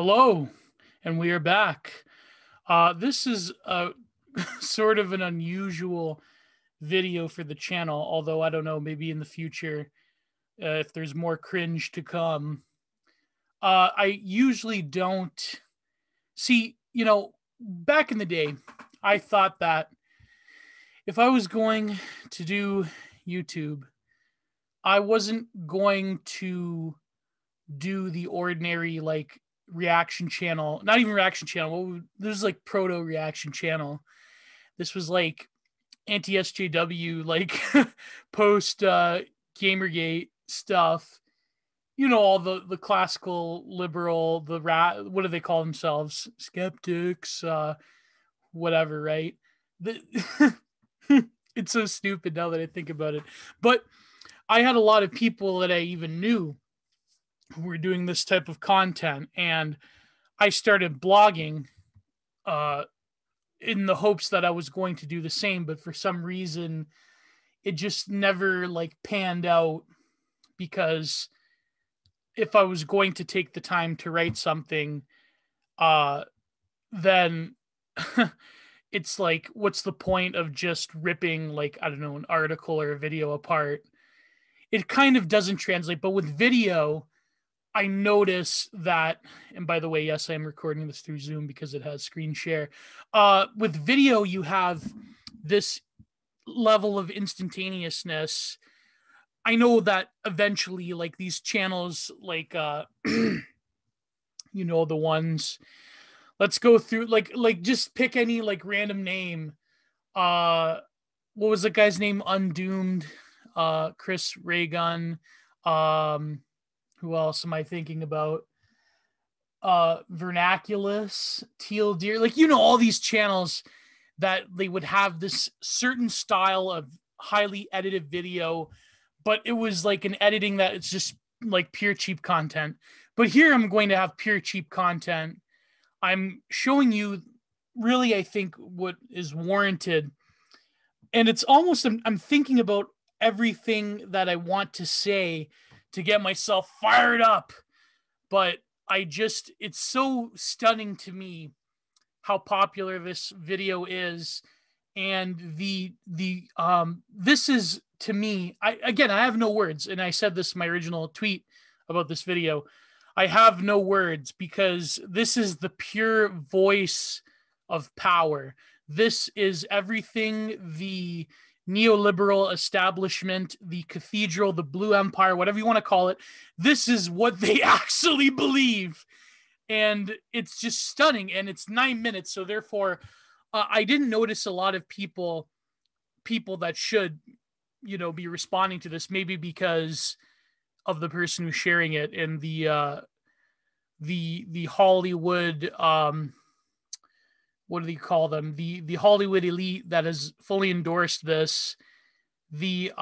Hello, and we are back. This is a sort of an unusual video for the channel, although I don't know, maybe in the future, if there's more cringe to come. I usually don't see, back in the day, I thought that if I was going to do YouTube, I wasn't going to do the ordinary, like, reaction channel, not even reaction channel. This is like proto reaction channel. This was like anti SJW, like post Gamergate stuff. All the classical liberal, what do they call themselves? Skeptics, whatever, right? It's so stupid now that I think about it. But I had a lot of people that I even knew who were doing this type of content, and I started blogging in the hopes that I was going to do the same, but for some reason it just never like panned out, because if I was going to take the time to write something, then it's like, what's the point of just ripping, like, I don't know, an article or a video apart? It kind of doesn't translate. But with video, I notice that, and by the way, yes, I am recording this through Zoom because it has screen share. With video, you have this level of instantaneousness. I know that eventually, like, these channels, like, the ones, let's go through, like just pick any, like, random name. What was the guy's name? Undoomed, Chris Raygun, who else am I thinking about? Vernaculus, Teal Deer, like, all these channels that they would have this certain style of highly edited video, but it was like an editing that it's just like pure cheap content. But here I'm going to have pure cheap content. I'm showing you really, I think, what is warranted. And it's almost, I'm thinking about everything that I want to say to get myself fired up. But it's so stunning to me how popular this video is. And this is, to me, I have no words. And I said this in my original tweet about this video. I have no words, because this is the pure voice of power. This is everything the neoliberal establishment, the cathedral, the blue empire, whatever you want to call it, this is what they actually believe. And it's just stunning. And it's 9 minutes. So therefore, I didn't notice a lot of people that should, be responding to this, maybe because of the person who's sharing it, and the Hollywood, what do they call them? The Hollywood elite that has fully endorsed this. The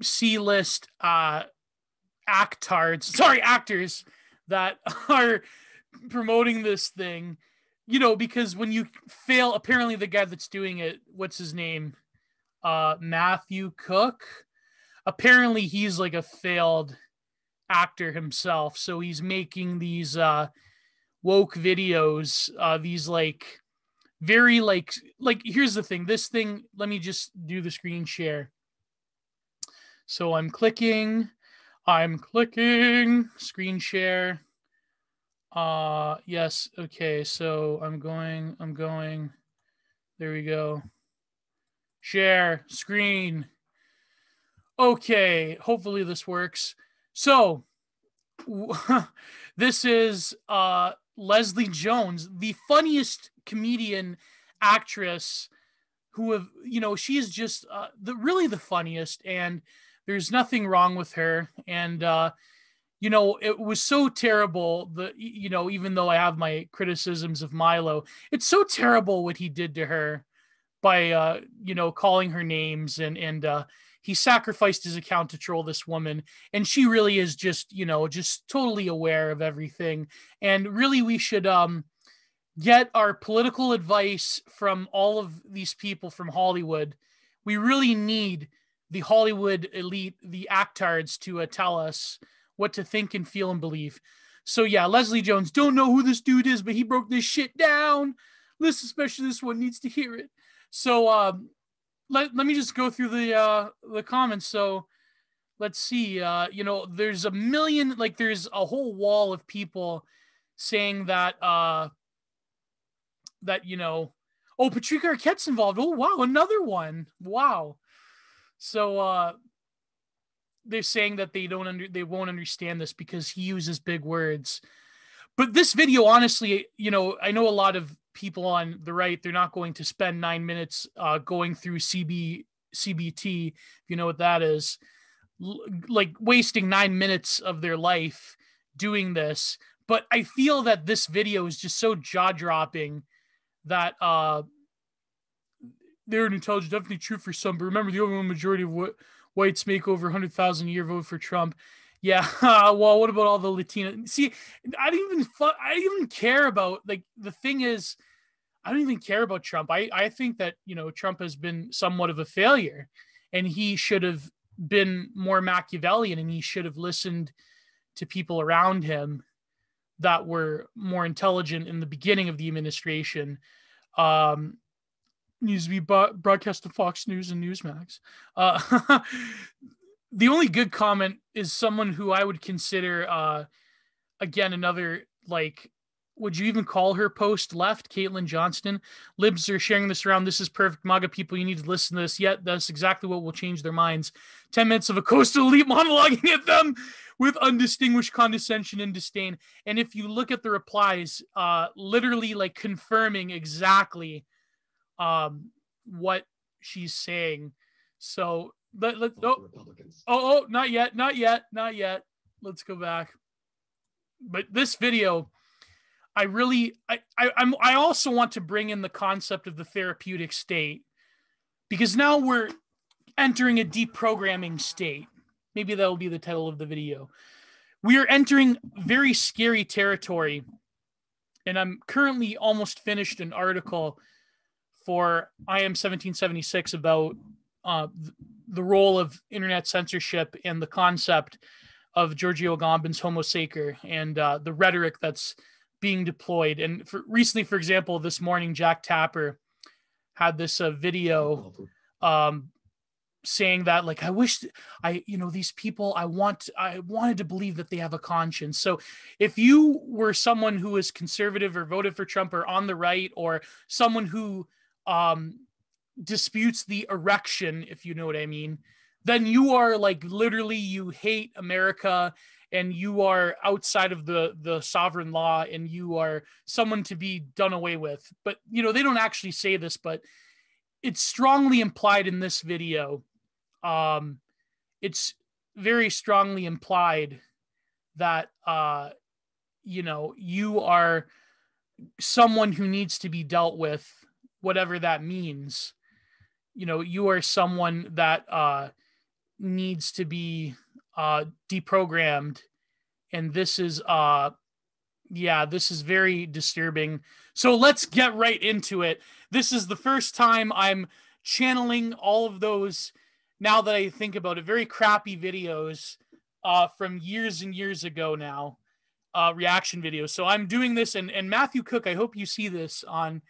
C-list actors that are promoting this thing, because when you fail, apparently the guy that's doing it, what's his name? Matthew Cooke. Apparently he's like a failed actor himself, so he's making these woke videos, these like very like here's the thing, this thing, let me just do the screen share. So I'm clicking screen share. Yes, okay, so I'm going, there we go, share screen. Okay, hopefully this works. So this is Leslie Jones, the funniest comedian actress, who she is just really the funniest, and there's nothing wrong with her. And it was so terrible, even though I have my criticisms of Milo, it's so terrible what he did to her by calling her names, and he sacrificed his account to troll this woman. And she really is just totally aware of everything. And really, we should get our political advice from all of these people from Hollywood. We really need the Hollywood elite, the actards, to tell us what to think and feel and believe. So yeah, Leslie Jones, don't know who this dude is, but he broke this shit down. This, especially this one, needs to hear it. So let me just go through the comments. So let's see. There's a million, like there's a whole wall of people saying that oh, Patricia Arquette's involved. Oh wow, another one. Wow. So they're saying that they won't understand this because he uses big words. But this video, honestly, I know a lot of people on the right, they're not going to spend 9 minutes going through CBT, if you know what that is, like wasting 9 minutes of their life doing this. But I feel that this video is just so jaw-dropping that they're an intelligent, definitely true for some. But remember, the overwhelming majority of what whites make over 100,000 a year vote for Trump. Yeah, well, what about all the Latino? See, I didn't even care about, like, the thing is, I don't even care about Trump. I think that, Trump has been somewhat of a failure, and he should have been more Machiavellian, and he should have listened to people around him that were more intelligent in the beginning of the administration. Needs to be broadcast to Fox News and Newsmax. The only good comment is someone who I would consider, again, another, like, would you even call her post left? Caitlin Johnston. Libs are sharing this around. This is perfect. MAGA people, you need to listen to this. Yet that's exactly what will change their minds. 10 minutes of a coastal elite monologuing at them with undistinguished condescension and disdain. And if you look at the replies, literally like confirming exactly what she's saying. So not yet. Let's go back. But this video, I also want to bring in the concept of the therapeutic state, because now we're entering a deprogramming state. Maybe that will be the title of the video. We are entering very scary territory, and I'm currently almost finished an article for IM 1776 about the role of internet censorship and the concept of Giorgio Agamben's Homo Sacer and the rhetoric that's being deployed. And recently, for example, this morning, Jack Tapper had this video saying that, like, I wish these people, I wanted to believe that they have a conscience. So if you were someone who is conservative or voted for Trump or on the right, or someone who disputes the erection, if you know what I mean, then you are like, literally, you hate America and you are outside of the sovereign law, and you are someone to be done away with. But, they don't actually say this, but it's strongly implied in this video. It's very strongly implied that, you are someone who needs to be dealt with, whatever that means. You are someone that needs to be deprogrammed. And this is very disturbing. So let's get right into it. This is the first time I'm channeling all of those, now that I think about it, very crappy videos from years and years ago now, reaction videos. So I'm doing this, and Matthew Cooke, I hope you see this on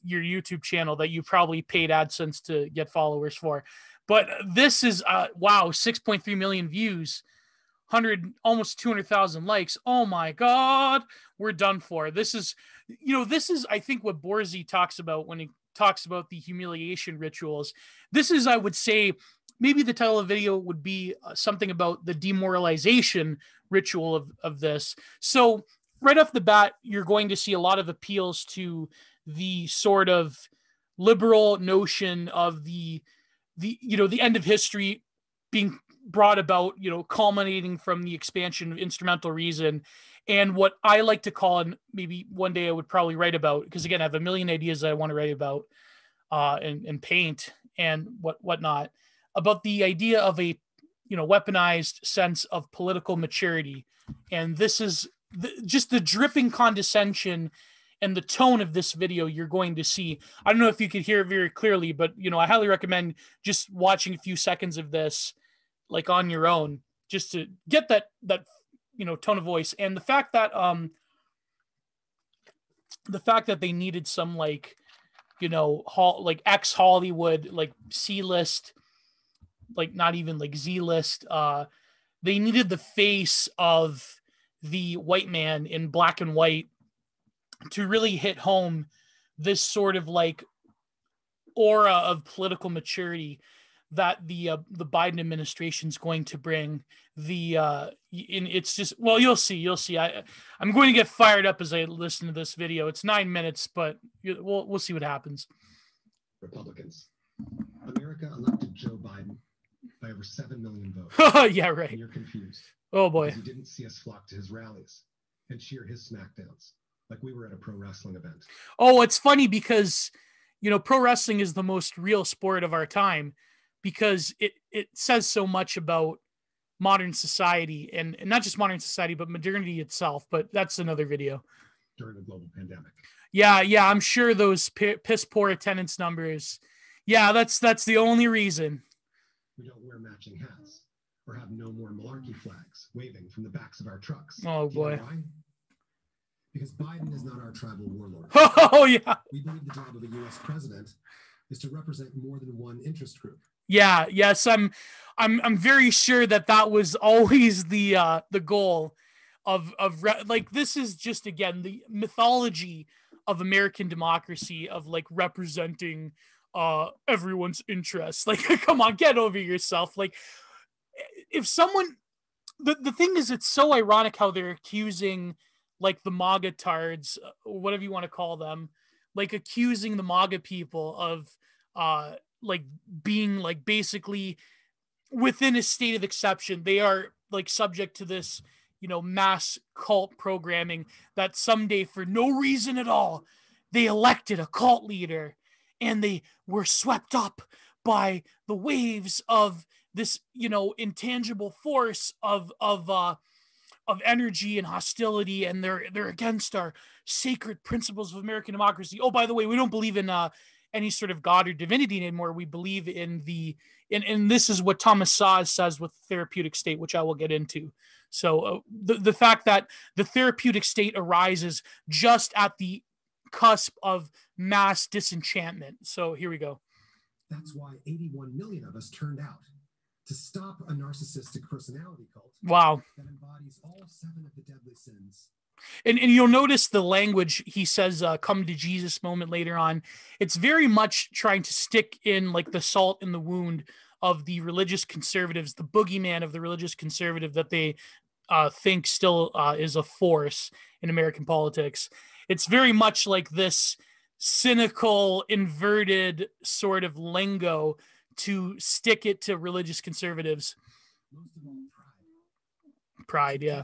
your YouTube channel that you probably paid AdSense to get followers for. But this is, 6.3 million views, almost 200,000 likes. Oh my God, we're done for. This is, I think, what Borzi talks about when he talks about the humiliation rituals. This is, I would say, maybe the title of the video would be something about the demoralization ritual of this. So right off the bat, you're going to see a lot of appeals to the sort of liberal notion of the end of history being brought about, culminating from the expansion of instrumental reason, and what I like to call, and maybe one day I would probably write about, because again, I have a million ideas that I want to write about and paint and whatnot, about the idea of a weaponized sense of political maturity. And this is just the dripping condescension and the tone of this video you're going to see. I don't know if you could hear it very clearly, but I highly recommend just watching a few seconds of this, like, on your own, to get that tone of voice. And the fact that they needed some like ex Hollywood, like C-list, like not even like Z-list, they needed the face of the white man in black and white to really hit home this sort of like aura of political maturity that the Biden administration is going to bring. It's just, well, you'll see. I'm going to get fired up as I listen to this video. It's 9 minutes, but we'll see what happens. Republicans, America elected Joe Biden by over 7 million votes. Yeah, right. And you're confused. Oh boy. You didn't see us flock to his rallies and cheer his smackdowns like we were at a pro wrestling event. Oh, it's funny because, pro wrestling is the most real sport of our time, because it says so much about modern society, and not just modern society, but modernity itself. But that's another video. During the global pandemic. Yeah. I'm sure those piss poor attendance numbers. Yeah, that's the only reason. We don't wear matching hats or have no more malarkey flags waving from the backs of our trucks. Oh boy. Why? Because Biden is not our tribal warlord. Oh yeah. We believe the job of a U.S. president is to represent more than one interest group. Yeah. Yes. I'm very sure that was always the goal of like, this is just, again, the mythology of American democracy, of like representing everyone's interests. Like, come on, get over yourself. Like, if someone, the thing is, it's so ironic how they're accusing like the MAGA tards, whatever you want to call them, like accusing the MAGA people of like being like basically within a state of exception. They are like subject to this, mass cult programming, that someday, for no reason at all, they elected a cult leader and they were swept up by the waves of this, intangible force of energy and hostility, and they're against our sacred principles of American democracy. Oh, by the way, we don't believe in any sort of God or divinity anymore. We believe in and this is what Thomas Saz says with therapeutic state, which I will get into. So the fact that the therapeutic state arises just at the cusp of mass disenchantment. So here we go. That's why 81 million of us turned out to stop a narcissistic personality cult. Wow. That embodies all 7 of the deadly sins. And you'll notice the language. He says, come to Jesus moment later on. It's very much trying to stick in like the salt in the wound of the religious conservatives, the boogeyman of the religious conservative that they think still is a force in American politics. It's very much like this cynical, inverted sort of lingo to stick it to religious conservatives. Most of all, pride, yeah.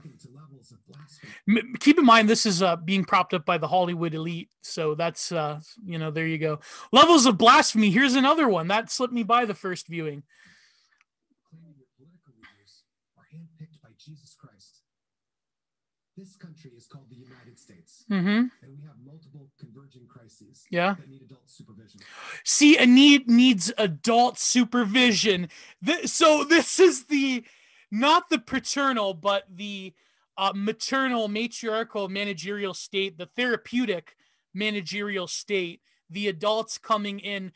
Keep in mind, this is being propped up by the Hollywood elite, so that's there you go. Levels of blasphemy. Here's another one that slipped me by the first viewing. Claiming your political leaders are handpicked by Jesus Christ. This country is called the United States, and we have multiple converging crises. Yeah, that need adult supervision. See, a need needs adult supervision. So this is not the paternal, but the maternal, matriarchal, managerial state, the therapeutic managerial state, the adults coming in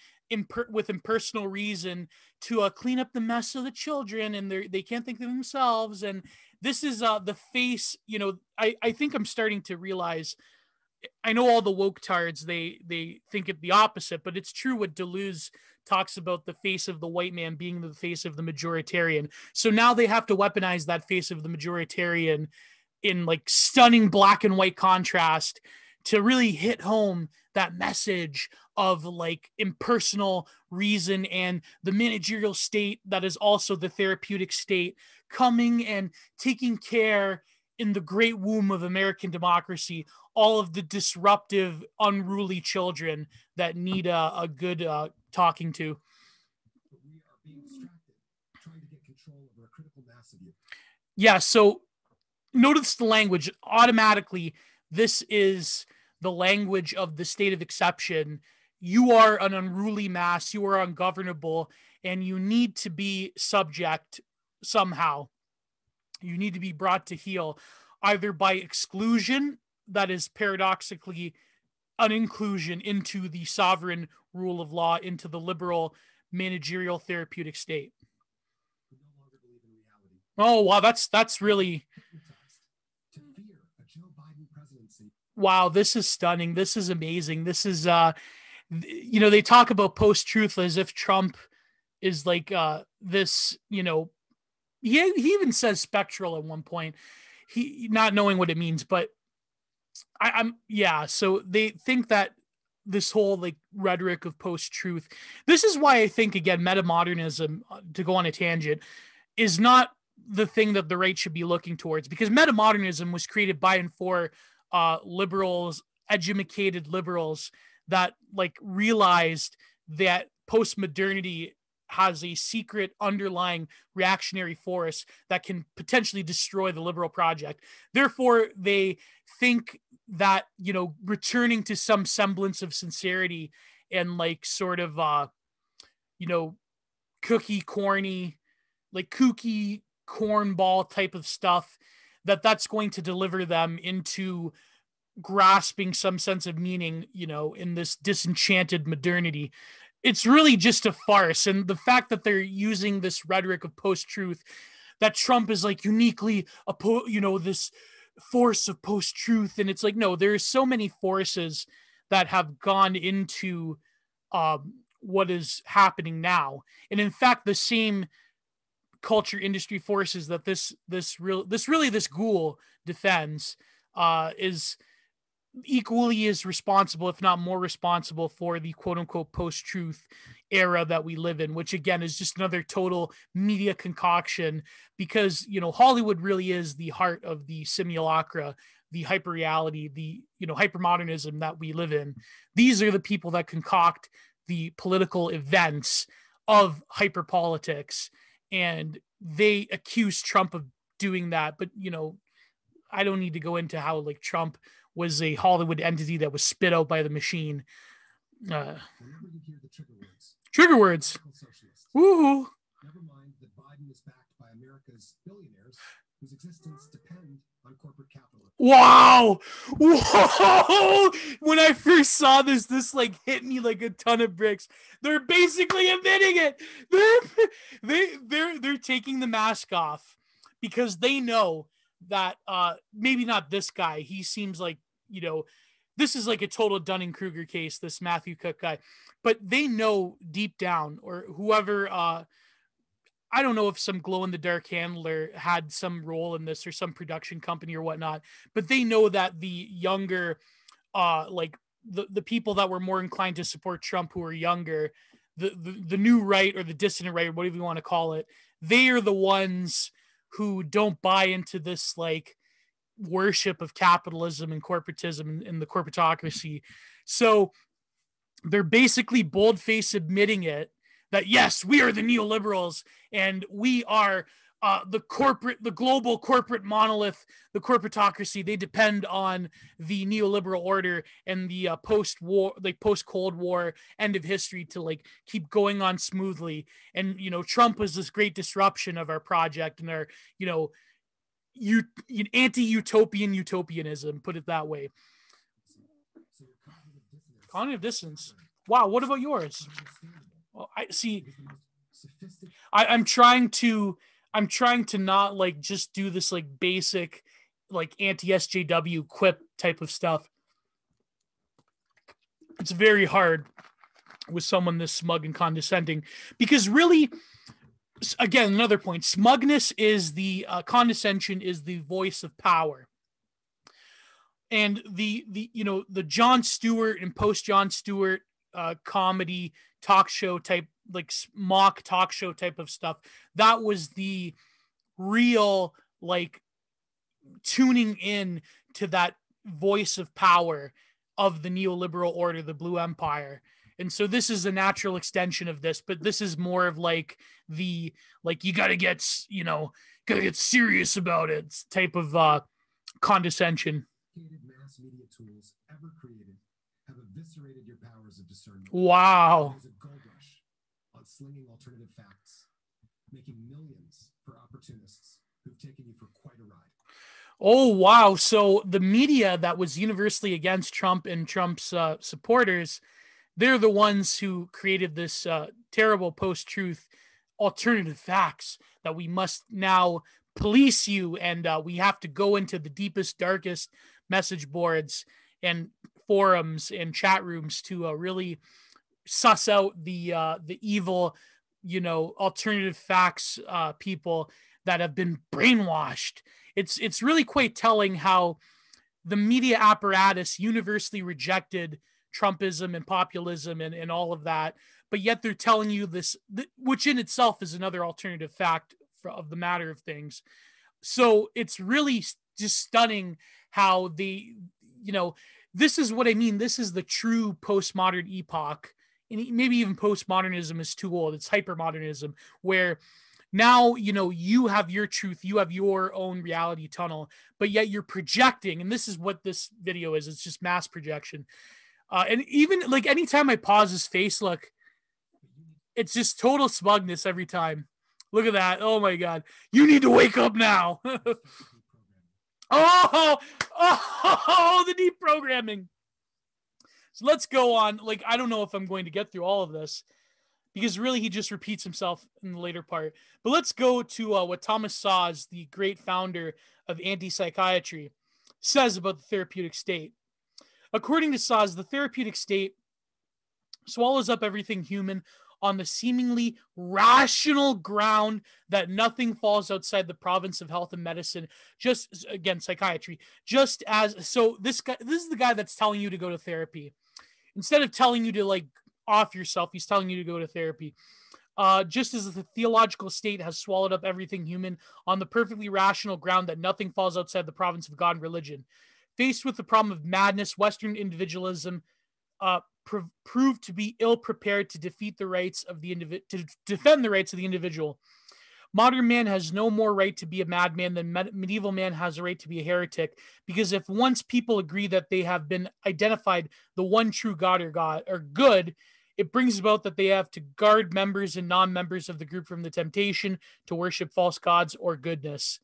with impersonal reason to clean up the mess of the children, and they can't think of themselves. And this is the face, I think I'm starting to realize, I know all the woke tards, they think it the opposite, but it's true what Deleuze talks about, the face of the white man being the face of the majoritarian. So now they have to weaponize that face of the majoritarian in like stunning black and white contrast to really hit home that message of like impersonal reason and the managerial state that is also the therapeutic state coming and taking care in the great womb of American democracy, all of the disruptive, unruly children that need a good talking to. But we are being distracted, trying to get control over a critical mass of you. Yeah, so notice the language. Automatically, this is the language of the state of exception. You are an unruly mass, you are ungovernable, and you need to be subject somehow. You need to be brought to heel either by exclusion, that is paradoxically an inclusion into the sovereign rule of law, into the liberal managerial therapeutic state. Oh, wow, that's really... Wow, this is stunning. This is amazing. This is, you know, they talk about post-truth as if Trump is like this, you know, he even says spectral at one point, he not knowing what it means, but yeah. So they think that this whole like rhetoric of post-truth, this is why I think, again, metamodernism, to go on a tangent, is not the thing that the right should be looking towards, because metamodernism was created by and for liberals, educated liberals that like realized that postmodernity has a secret underlying reactionary force that can potentially destroy the liberal project. Therefore, they think that, you know, returning to some semblance of sincerity and like sort of, you know, kooky cornball type of stuff, that's going to deliver them into grasping some sense of meaning, you know, in this disenchanted modernity. It's really just a farce. And the fact that they're using this rhetoric of post-truth, that Trump is like uniquely, you know, this force of post-truth. And it's like, no, there's so many forces that have gone into what is happening now. And in fact, the same culture industry forces that this ghoul defends is equally as responsible, if not more responsible, for the quote unquote post-truth era that we live in, which again is just another total media concoction, because, you know, Hollywood really is the heart of the simulacra, the hyperreality, the, you know, hypermodernism that we live in. These are the people that concoct the political events of hyperpolitics, and they accuse Trump of doing that. But, you know, I don't need to go into how like Trump was a Hollywood entity that was spit out by the machine. Whenever you hear the Trigger words. Woohoo. Never mind that Biden is backed by America's billionaires whose existence depend on corporate capital. Wow. Whoa. When I first saw this like hit me like a ton of bricks. They're basically admitting it. They're taking the mask off because they know that maybe not this guy. He seems like, you know, this is like a total Dunning-Kruger case, this Matthew Cooke guy. But they know deep down, or whoever, I don't know if some glow-in-the-dark handler had some role in this or some production company or whatnot, but they know that the younger, like the people that were more inclined to support Trump, who are younger, the new right or the dissident right, or whatever you want to call it, they are the ones who don't buy into this like worship of capitalism and corporatism and the corporatocracy. So they're basically bold-faced admitting it, that yes, we are the neoliberals and we are the global corporate monolith, the corporatocracy. They depend on the neoliberal order and the post-war, like post-Cold War end of history to like keep going on smoothly. And, you know, Trump was this great disruption of our project and our, you know, anti-utopian utopianism, put it that way. Cognitive dissonance. Wow, what about yours? Well, I see. I'm trying to not like just do this like basic like anti-SJW quip type of stuff. It's very hard with someone this smug and condescending, because really, again, another point, smugness is the condescension is the voice of power. And the you know, the Jon Stewart and post Jon Stewart comedy talk show type, like mock talk show type of stuff, that was the real like tuning in to that voice of power of the neoliberal order, the blue empire. And so this is a natural extension of this, but this is more of like the, like, you gotta get serious about it type of condescension. Mass media tools ever created have eviscerated your powers of discernment. Wow. There's a gold rush on slinging alternative facts, making millions for opportunists who've taken you for quite a ride. Oh, wow. So the media that was universally against Trump and Trump's supporters, they're the ones who created this terrible post-truth alternative facts that we must now police you, and we have to go into the deepest, darkest message boards and forums and chat rooms to really suss out the evil, alternative facts people that have been brainwashed. It's really quite telling how the media apparatus universally rejected Trumpism and populism and all of that, but yet they're telling you this, which in itself is another alternative fact of the matter of things. So it's really just stunning how this is what I mean. This is the true postmodern epoch, and maybe even postmodernism is too old. It's hypermodernism, where now, you have your truth, you have your own reality tunnel, but yet you're projecting. And this is what this video is. It's just mass projection. And even like anytime I pause his face, look, it's just total smugness every time. Look at that. Oh my God. You need to wake up now. Oh, the deprogramming. So let's go on. Like, I don't know if I'm going to get through all of this, because really he just repeats himself in the later part. But let's go to what Thomas Szasz, the great founder of anti-psychiatry, says about the therapeutic state. According to Szasz, the therapeutic state swallows up everything human on the seemingly rational ground that nothing falls outside the province of health and medicine. Just, again, psychiatry. Just as, so this is the guy that's telling you to go to therapy. Instead of telling you to, like, off yourself, he's telling you to go to therapy. Just as the theological state has swallowed up everything human on the perfectly rational ground that nothing falls outside the province of God and religion. Faced with the problem of madness, Western individualism proved to be ill-prepared to defend the rights of the individual. Modern man has no more right to be a madman than medieval man has a right to be a heretic, because if once people agree that they have been identified the one true God or good, it brings about that they have to guard members and non-members of the group from the temptation to worship false gods or goodness.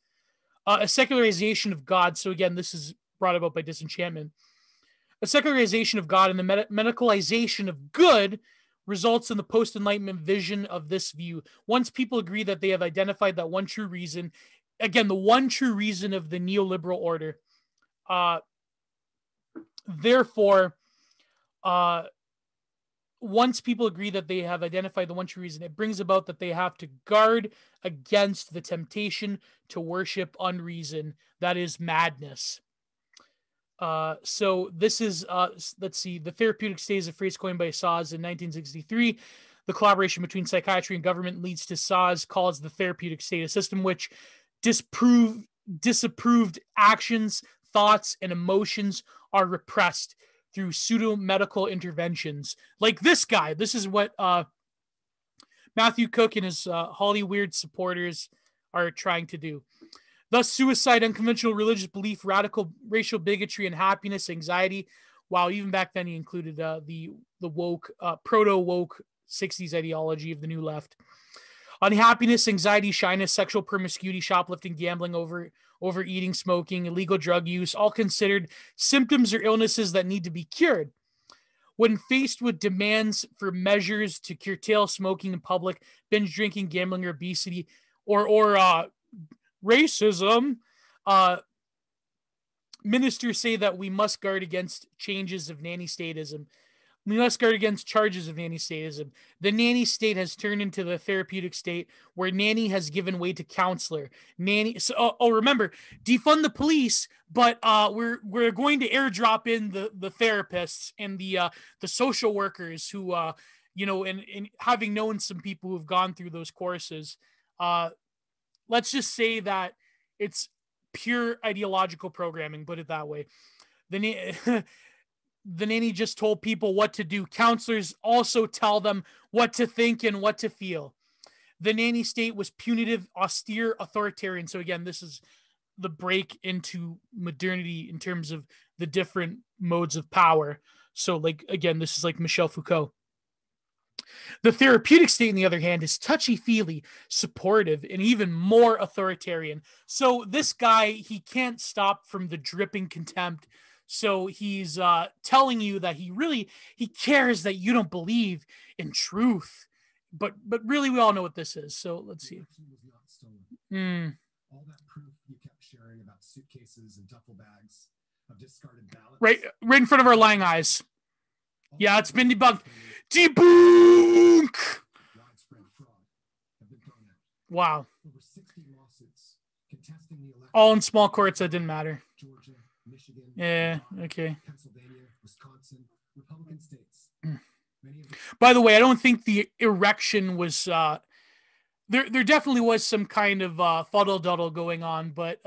A secularization of God. So again, this is brought about by disenchantment. A secularization of God and the medicalization of good results in the post-Enlightenment vision of this view. Once people agree that they have identified that one true reason, again, the one true reason of the neoliberal order, therefore, once people agree that they have identified the one true reason, it brings about that they have to guard against the temptation to worship unreason, that is madness. So this is, let's see, the therapeutic state is a phrase coined by Szasz in 1963. The collaboration between psychiatry and government leads to Szasz calls the therapeutic state a system which disapproved actions, thoughts, and emotions are repressed through pseudo-medical interventions. Like this guy. This is what Matthew Cooke and his Hollyweird supporters are trying to do. Thus, suicide, unconventional religious belief, radical racial bigotry, and happiness, anxiety. Wow, even back then he included the woke, proto-woke 60s ideology of the new left. Unhappiness, anxiety, shyness, sexual promiscuity, shoplifting, gambling, overeating, smoking, illegal drug use, all considered symptoms or illnesses that need to be cured. When faced with demands for measures to curtail smoking in public, binge drinking, gambling, or obesity, or racism, ministers say that we must guard against changes of nanny-statism. We must guard against charges of nanny-statism. The nanny state has turned into the therapeutic state, where nanny has given way to counselor. Remember, defund the police, but we're going to airdrop in the therapists and the social workers who and having known some people who've gone through those courses. Let's just say that it's pure ideological programming, put it that way. The nanny just told people what to do. Counselors also tell them what to think and what to feel. The nanny state was punitive, austere, authoritarian. So again, this is the break into modernity in terms of the different modes of power. So like, again, this is like Michel Foucault. The therapeutic state, on the other hand, is touchy-feely, supportive, and even more authoritarian. So this guy, he can't stop from the dripping contempt. So he's telling you that he cares that you don't believe in truth. But really, we all know what this is. So let's see. All that proof you kept sharing about suitcases and duffel bags of discarded ballots. Right in front of our lying eyes. Yeah, it's been debunked. Debunk! Widespread fraud have been thrown out. Wow. Over 60 lawsuits contesting the election. All in small courts that didn't matter. Georgia, Michigan, yeah, Nevada, okay. Pennsylvania, Wisconsin, Republican states. By the way, I don't think the erection was there definitely was some kind of fuddle-duddle going on, but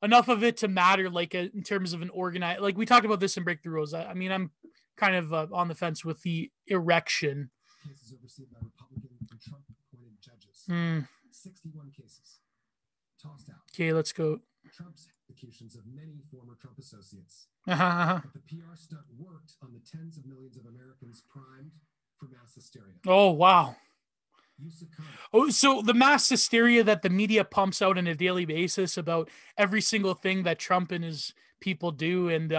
enough of it to matter, like in terms of an organized, like we talked about this in Breakthrough Rules. I mean, I'm kind of on the fence with the erection. Cases overseen by Republican and Trump-appointed judges. 61 cases tossed out. Okay, let's go. Trump's executions of many former Trump associates. But the PR stunt worked on the tens of millions of Americans primed for mass hysteria. Oh, wow. Oh, so the mass hysteria that the media pumps out on a daily basis about every single thing that Trump and his people do, and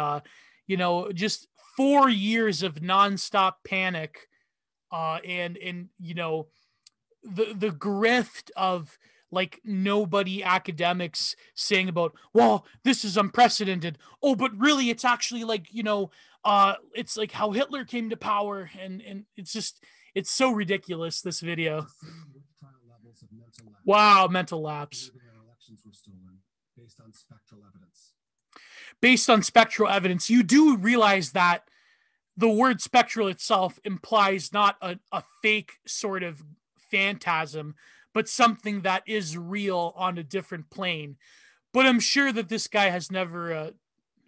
just 4 years of nonstop panic, and the grift of like nobody academics saying about, well, this is unprecedented. Oh, but really, it's actually like it's like how Hitler came to power, and it's so ridiculous, this video. Wow, mental lapse. Elections were stolen based on spectral evidence. Based on spectral evidence, you do realize that the word spectral itself implies not a fake sort of phantasm, but something that is real on a different plane. But I'm sure that this guy has never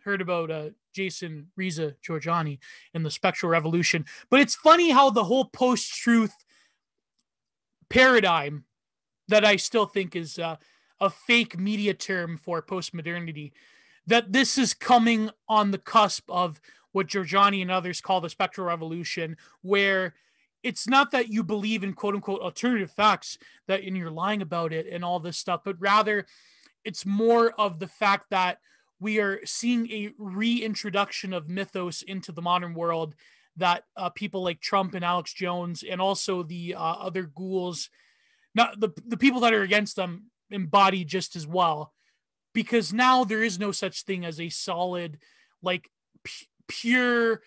heard about Jason Reza Giorgiani and the spectral revolution. But it's funny how the whole post-truth paradigm, that I still think is a fake media term for postmodernity, that this is coming on the cusp of what Giorgiani and others call the spectral revolution, where it's not that you believe in quote unquote alternative facts and you're lying about it and all this stuff, but rather it's more of the fact that we are seeing a reintroduction of mythos into the modern world that people like Trump and Alex Jones and also the other ghouls, not the people that are against them, embody just as well. Because now there is no such thing as a solid, like pure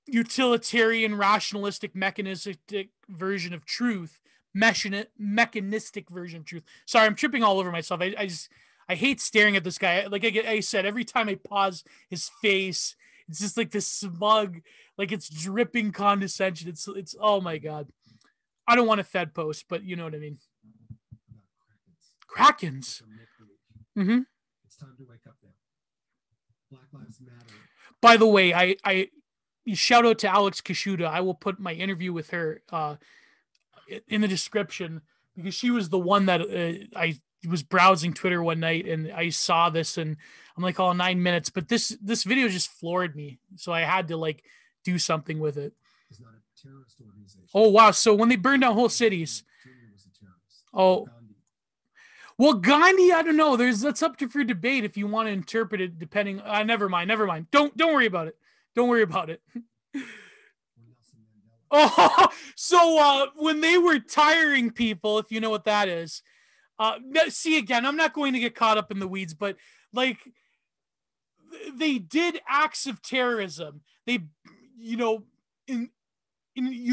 utilitarian, rationalistic, mechanistic version of truth, mechanistic version of truth. Sorry, I'm tripping all over myself. I hate staring at this guy. Like I said, every time I pause his face, it's just like this smug, like it's dripping condescension. It's oh my God. I don't want a Fed post, but you know what I mean. Krakens. Mm-hmm. It's time to wake up now. Black Lives Matter. By the way, I shout out to Alex Kashuda. I will put my interview with her in the description, because she was the one that I was browsing Twitter one night and I saw this and I'm like, oh, 9 minutes. But this video just floored me. So I had to like do something with it. It's not a terrorist organization. Oh, wow. So when they burned down whole cities. Oh, well, Gandhi, I don't know. That's up for debate if you want to interpret it depending. Never mind. Don't worry about it. Don't worry about it. Oh, so when they were tiring people, if you know what that is, see, again, I'm not going to get caught up in the weeds, but like they did acts of terrorism. They, you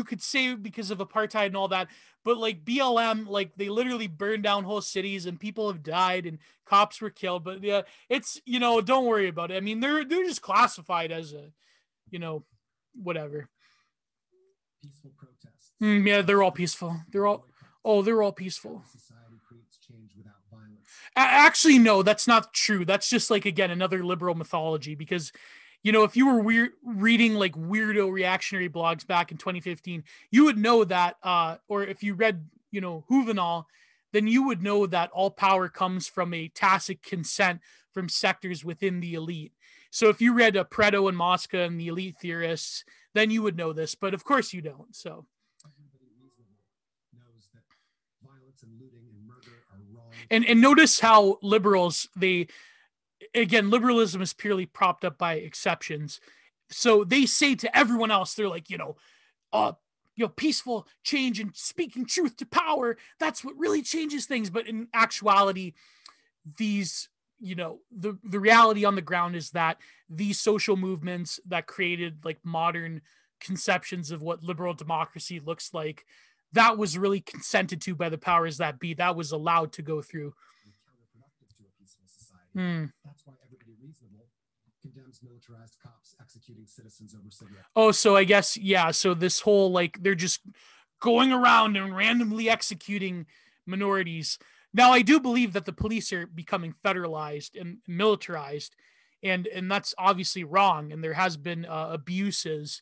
could say because of apartheid and all that, but like BLM, like they literally burned down whole cities and people have died and cops were killed. But yeah, it's, don't worry about it. I mean, they're just classified as a, whatever. Peaceful protests. Yeah, they're all peaceful. They're all peaceful. Society creates change without violence. Actually, no, that's not true. That's just like, again, another liberal mythology, because if you were reading like weirdo reactionary blogs back in 2015, you would know that, or if you read, Juvenal, then you would know that all power comes from a tacit consent from sectors within the elite. So if you read Pareto and Mosca and the elite theorists, then you would know this, but of course you don't. So Everybody reasonable knows that violence and looting and murder are wrong. and notice how liberals, liberalism is purely propped up by exceptions. So they say to everyone else, they're like, peaceful change and speaking truth to power, that's what really changes things. But in actuality, these, the reality on the ground is that these social movements that created like modern conceptions of what liberal democracy looks like, that was really consented to by the powers that be. That was allowed to go through. Counterproductive to a peaceful society. That's why everybody reasonable condemns militarized cops executing citizens over cigarettes. Oh, so I guess, yeah. So this whole, like, they're just going around and randomly executing minorities. Now, I do believe that the police are becoming federalized and militarized, and that's obviously wrong. And there has been abuses,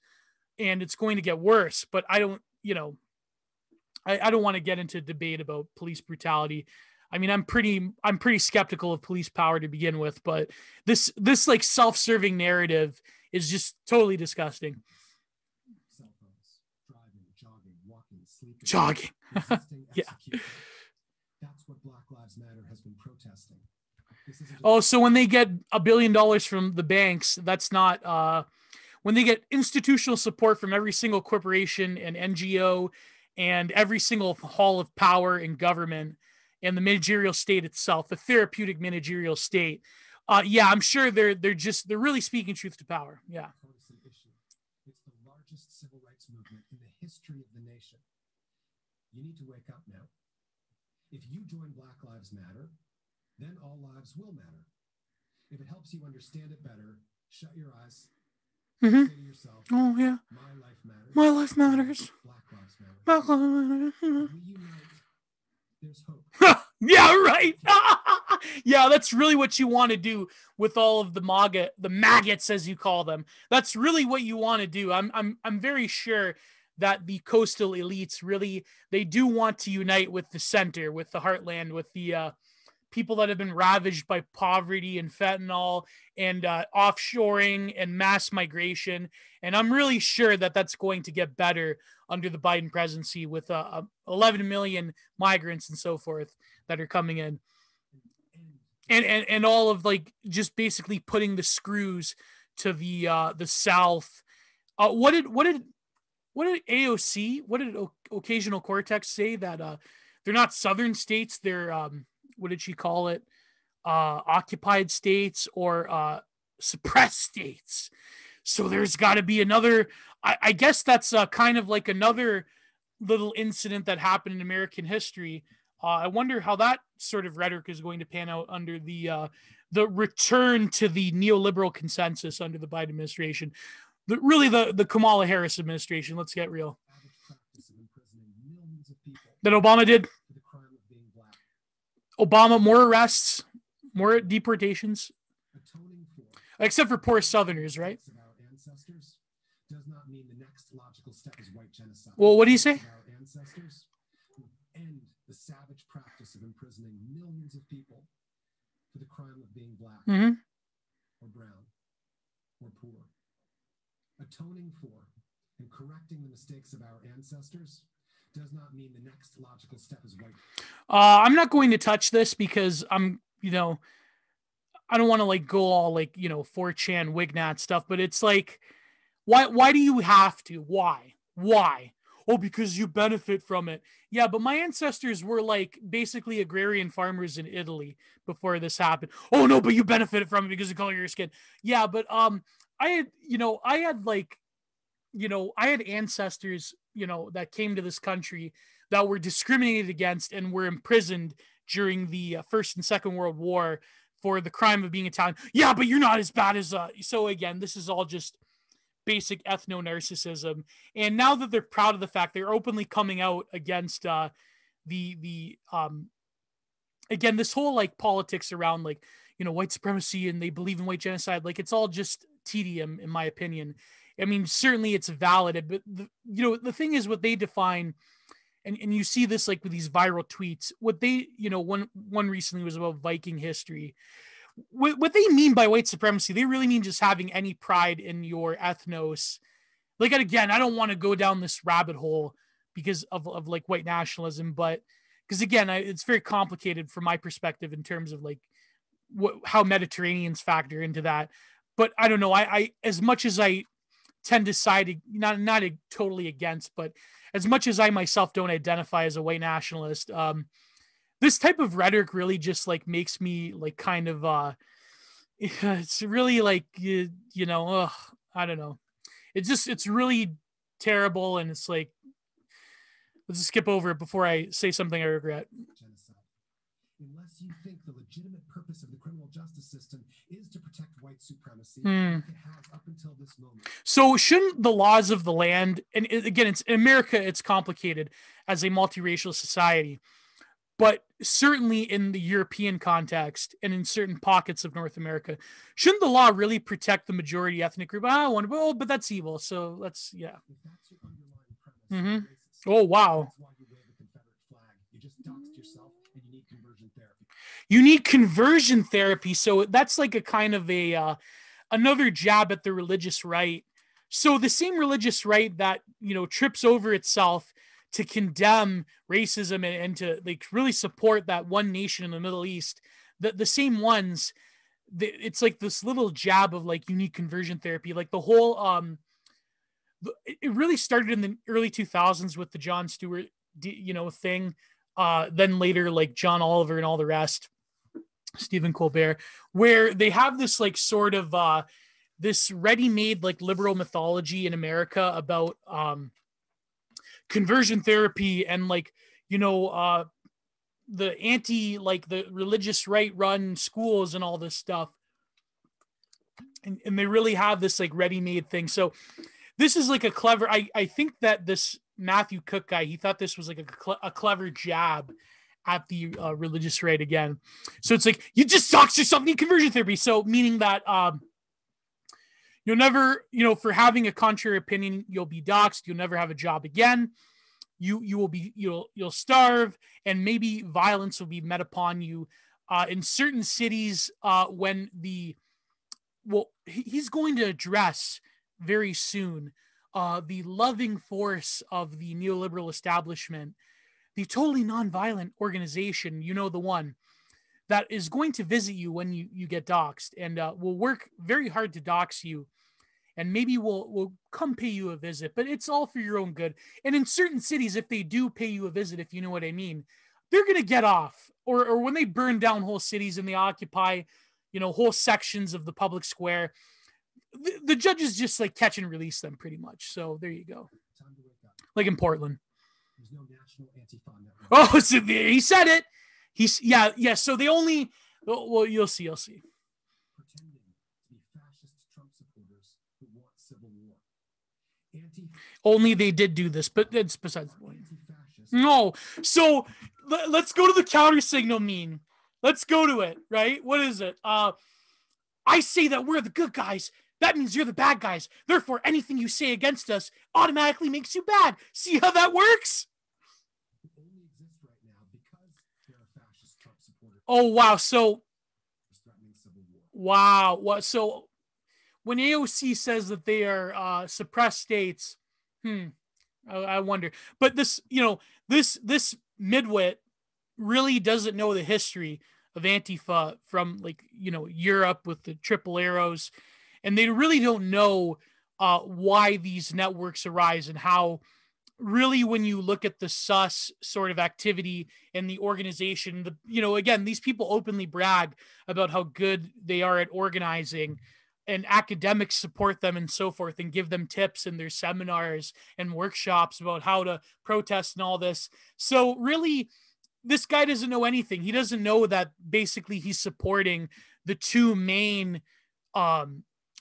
and it's going to get worse. But I don't, I don't want to get into debate about police brutality. I mean, I'm pretty skeptical of police power to begin with, but this like self-serving narrative is just totally disgusting. Cell phones, driving, jogging, walking, sleeping, Jogging. Yeah. That's what Black Lives Matter has been protesting. Oh, so when they get $1 billion from the banks, that's not when they get institutional support from every single corporation and NGO and every single hall of power in government and the managerial state itself, the therapeutic managerial state. Yeah, I'm sure they're really speaking truth to power. Yeah. It's the largest civil rights movement in the history of the nation. You need to wake up now. If you join Black Lives Matter, then all lives will matter. If it helps you understand it better, shut your eyes. Say to yourself, oh yeah, my life matters. My life matters. Black lives matter. Black lives matter. We unite. There's hope. Yeah, right. Yeah, that's really what you want to do with all of the maggots, as you call them. That's really what you want to do. I'm very sure that the coastal elites really, they do want to unite with the center, with the heartland, with the people that have been ravaged by poverty and fentanyl and offshoring and mass migration. And I'm really sure that that's going to get better under the Biden presidency with 11 million migrants and so forth that are coming in. And all of like just basically putting the screws to the South. What did AOC, what did Occasional Cortex say, that they're not Southern states, they're what did she call it? Occupied states or suppressed states. So there's got to be another, I guess that's kind of like another little incident that happened in American history. I wonder how that sort of rhetoric is going to pan out under the return to the neoliberal consensus under the Biden administration. The Kamala Harris administration, let's get real. That Obama did. Obama, more arrests, more deportations, except for poor Southerners, right? Does not mean the next logical step is white genocide. Well, what do you say? Our ancestors end the savage practice of imprisoning millions of people for the crime of being black or brown or poor. Atoning for and correcting the mistakes of our ancestors does not mean the next logical step is white. I'm not going to touch this because I'm, I don't want to like go all like, 4chan Wignat stuff, but it's like, why do you have to? Why? Oh, because you benefit from it. Yeah, but my ancestors were like basically agrarian farmers in Italy before this happened. Oh no, but you benefited from it because of the color of your skin. Yeah, but I had ancestors, that came to this country that were discriminated against and were imprisoned during the First and Second World War for the crime of being Italian. Yeah, but you're not as bad as so again, this is all just basic ethno-narcissism. And now that they're proud of the fact, they're openly coming out against again, this whole like politics around like, white supremacy, and they believe in white genocide. Like, it's all just tedium, in my opinion. I mean, certainly it's valid, but the thing is, what they define, and you see this like with these viral tweets, what they, one recently was about Viking history. What they mean by white supremacy, they really mean just having any pride in your ethnos, like, again, I don't want to go down this rabbit hole because of like white nationalism, but because again, it's very complicated from my perspective in terms of like how Mediterraneans factor into that. But I don't know. I as much as I tend to side not totally against, but as much as I myself don't identify as a white nationalist, this type of rhetoric really just like makes me like kind of it's really like you know, I don't know. It's really terrible, and it's like, let's just skip over it before I say something I regret. Genocide. Unless you think the legitimate purpose of the criminal justice system is to protect white supremacy, like it has up until this moment. So shouldn't the laws of the land, and again, it's in America, it's complicated as a multiracial society, but certainly in the European context and in certain pockets of North America, shouldn't the law really protect the majority ethnic group? I want to, oh, but that's evil. So let's, yeah. If that's your underlying premise, Oh, wow. that's why you wave a Confederate flag. You just doxed yourself, and you need conversion therapy. You need conversion therapy. So that's like a kind of a another jab at the religious right. So the same religious right that, you know, trips over itself to condemn racism and to like really support that one nation in the Middle East, the same ones, it's like this little jab of like, you need conversion therapy. Like the whole, it really started in the early 2000s with the Jon Stewart, you know, thing. Then later, like John Oliver and all the rest, Stephen Colbert, where they have this like sort of this ready-made like liberal mythology in America about conversion therapy and like, you know, the anti, like the religious right run schools and all this stuff. And they really have this like ready-made thing. So this is like a clever, I think that this Matthew Cooke guy, he thought this was like a clever jab at the religious right again. So it's like, you just dox yourself, need conversion therapy. So meaning that you'll never, you know, for having a contrary opinion, you'll be doxxed. You'll never have a job again. You will be, you'll starve, and maybe violence will be met upon you in certain cities when he's going to address very soon the loving force of the neoliberal establishment, the totally nonviolent organization, you know, the one that is going to visit you when you get doxxed and will work very hard to dox you. And maybe we'll come pay you a visit, but it's all for your own good. And in certain cities, if they do pay you a visit, if you know what I mean, they're going to get off. Or when they burn down whole cities and they occupy, you know, whole sections of the public square, the judges just like catch and release them pretty much. So there you go. Time to wake up. Like in Portland. There's no national Antifa network. Oh, so he said it. Yeah. So they only, well, you'll see. Pretending to be fascist Trump supporters who want civil war. Only they did do this, but it's besides the point. No. So let's go to the counter signal meme. Let's go to it, right? What is it? I say that we're the good guys. That means you're the bad guys. Therefore, anything you say against us automatically makes you bad. See how that works? It only exists right now because they're a fascist Trump supporter. Oh, wow. So, Threatening civil war. wow. What? So, when AOC says that they are suppressed states, I wonder. But this, you know, this midwit really doesn't know the history of Antifa from, like, you know, Europe with the triple arrows, and they really don't know why these networks arise and how really when you look at the sus sort of activity in the organization, you know, again, these people openly brag about how good they are at organizing, and academics support them and so forth and give them tips in their seminars and workshops about how to protest and all this. So really, this guy doesn't know anything. He doesn't know that basically he's supporting the two main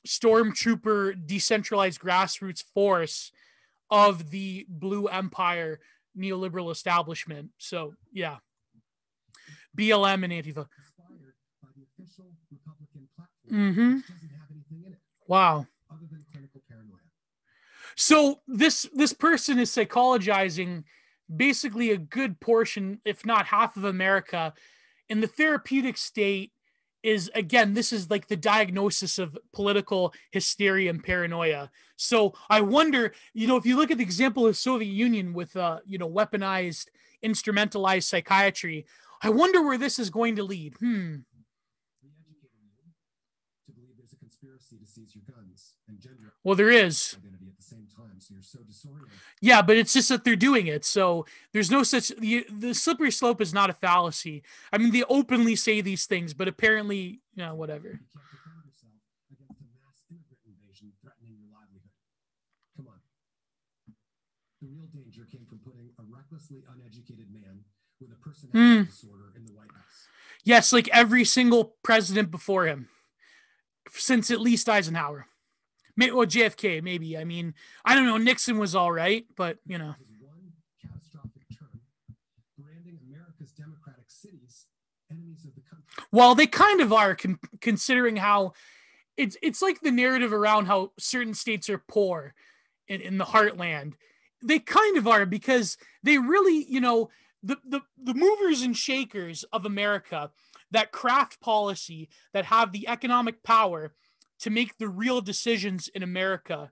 stormtrooper decentralized grassroots force of the Blue Empire neoliberal establishment. So yeah, BLM and Antifa. Inspired by the official Republican platform, which doesn't have anything in it. Wow. Other than clinical paranoia. So this person is psychologizing basically a good portion, if not half of America, in the therapeutic state is, again, this is like the diagnosis of political hysteria and paranoia. So I wonder, if you look at the example of Soviet Union with, weaponized, instrumentalized psychiatry, I wonder where this is going to lead. Well, there is. Yeah, but it's just that they're doing it. So there's no such, the slippery slope is not a fallacy. I mean, they openly say these things, but apparently, whatever. You can't defend yourself against a mass immigrant invasion threatening your livelihood. Come on. The real danger came from putting a recklessly uneducated man with a personality disorder in the White House. Yes, like every single president before him, since at least Eisenhower. Or JFK, maybe. I mean, I don't know. Nixon was all right, but, One catastrophic turn, branding America's democratic cities enemies of the country. Well, they kind of are, considering how it's like the narrative around how certain states are poor in the heartland. They kind of are, because they really, the movers and shakers of America that craft policy, that have the economic power to make the real decisions in America,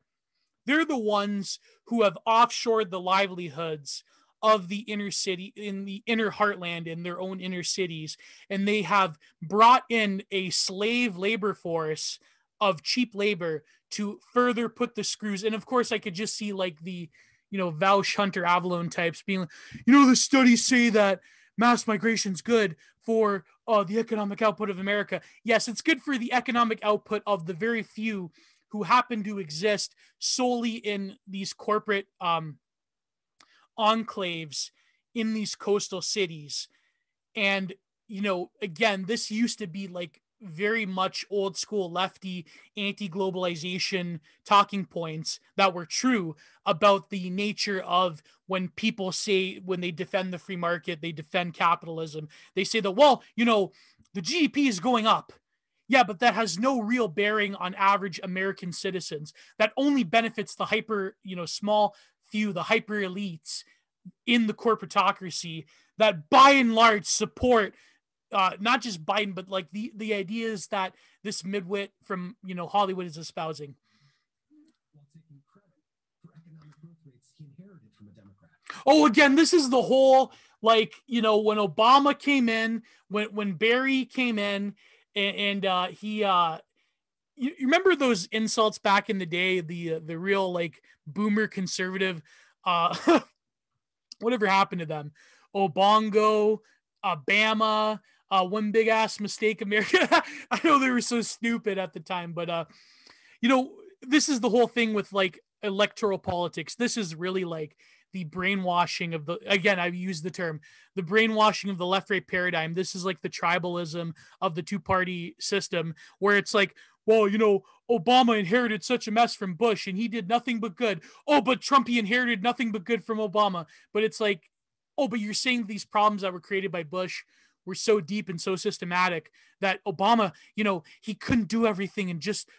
they're the ones who have offshored the livelihoods of the inner city, in the inner heartland, in their own inner cities. And they have brought in a slave labor force of cheap labor to further put the screws. And of course, I could just see like the, Vaush Hunter Avalon types being like, the studies say that mass migration's good for the economic output of America. Yes, it's good for the economic output of the very few who happen to exist solely in these corporate enclaves in these coastal cities. And, again, this used to be like very much old school lefty anti-globalization talking points that were true about the nature of when people say, when they defend the free market, they defend capitalism, they say that, well, the GDP is going up. Yeah, but that has no real bearing on average American citizens. That only benefits the hyper, small few, the hyper elites in the corporatocracy that by and large support not just Biden, but like the ideas that this midwit from, Hollywood is espousing. While taking credit for economic growth rates he inherited from a Democrat. Oh, again, this is the whole, like, when Obama came in, when Barry came in, and he, you remember those insults back in the day, the real like boomer conservative, whatever happened to them? Obongo, Bama, one big ass mistake, America. I know they were so stupid at the time, but this is the whole thing with like electoral politics. This is really like the brainwashing of I've used the term, the brainwashing of the left-right paradigm. This is like the tribalism of the two-party system, where it's like, well, Obama inherited such a mess from Bush and he did nothing but good. Oh, but Trump, he inherited nothing but good from Obama. But it's like, oh, but you're saying these problems that were created by Bush were so deep and so systematic that Obama, he couldn't do everything in just,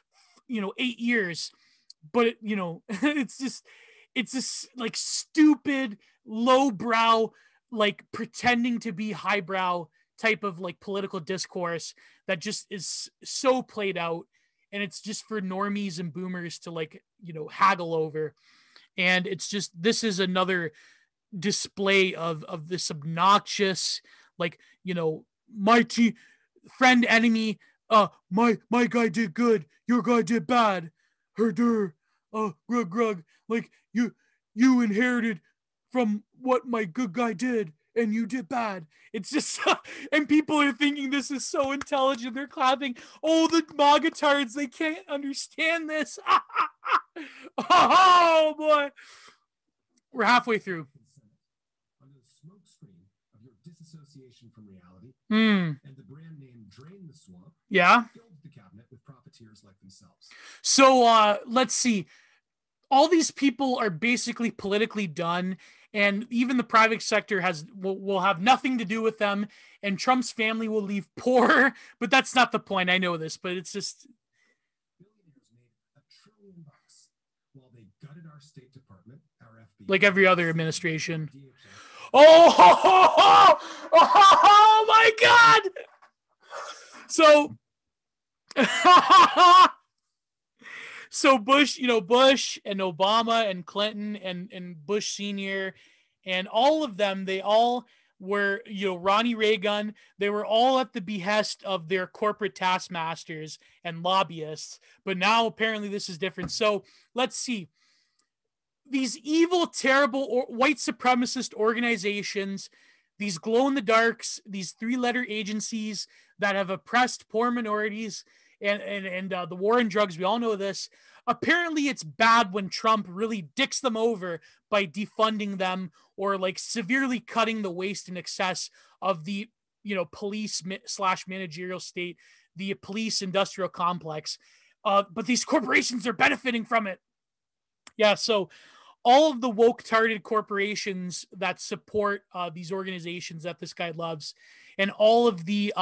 8 years. But, it's this like stupid, lowbrow, like pretending to be highbrow type of like political discourse that just is so played out. And it's just for normies and boomers to like, haggle over. And it's just, this is another display of this obnoxious, like, my friend, enemy, my guy did good, your guy did bad, herder, grug, like you inherited from what my good guy did and you did bad. It's just, and people are thinking this is so intelligent. They're clapping. Oh, the MAGA-tards, they can't understand this. Oh boy, we're halfway through. Under the smoke screen of your disassociation from reality and the brand name Drain the Swamp, yeah, filled the cabinet with profiteers like themselves. So let's see. All these people are basically politically done, and even the private sector will have nothing to do with them, and Trump's family will leave poor. But that's not the point. I know this, but it's just billionaires made $1 trillion while they gutted our State Department, our FBI, like every other administration. Oh my God! So So Bush, Bush and Obama and Clinton and Bush Sr. and all of them, they all were, Ronnie Reagan, they were all at the behest of their corporate taskmasters and lobbyists. But now apparently this is different. So let's see. These evil, terrible white supremacist organizations, these glow-in-the-darks, these three-letter agencies that have oppressed poor minorities and the war on drugs, we all know this. Apparently, it's bad when Trump really dicks them over by defunding them or like severely cutting the waste and excess of the police / managerial state, the police industrial complex. But these corporations are benefiting from it. Yeah, so all of the woke-tarded corporations that support these organizations that this guy loves, and all of the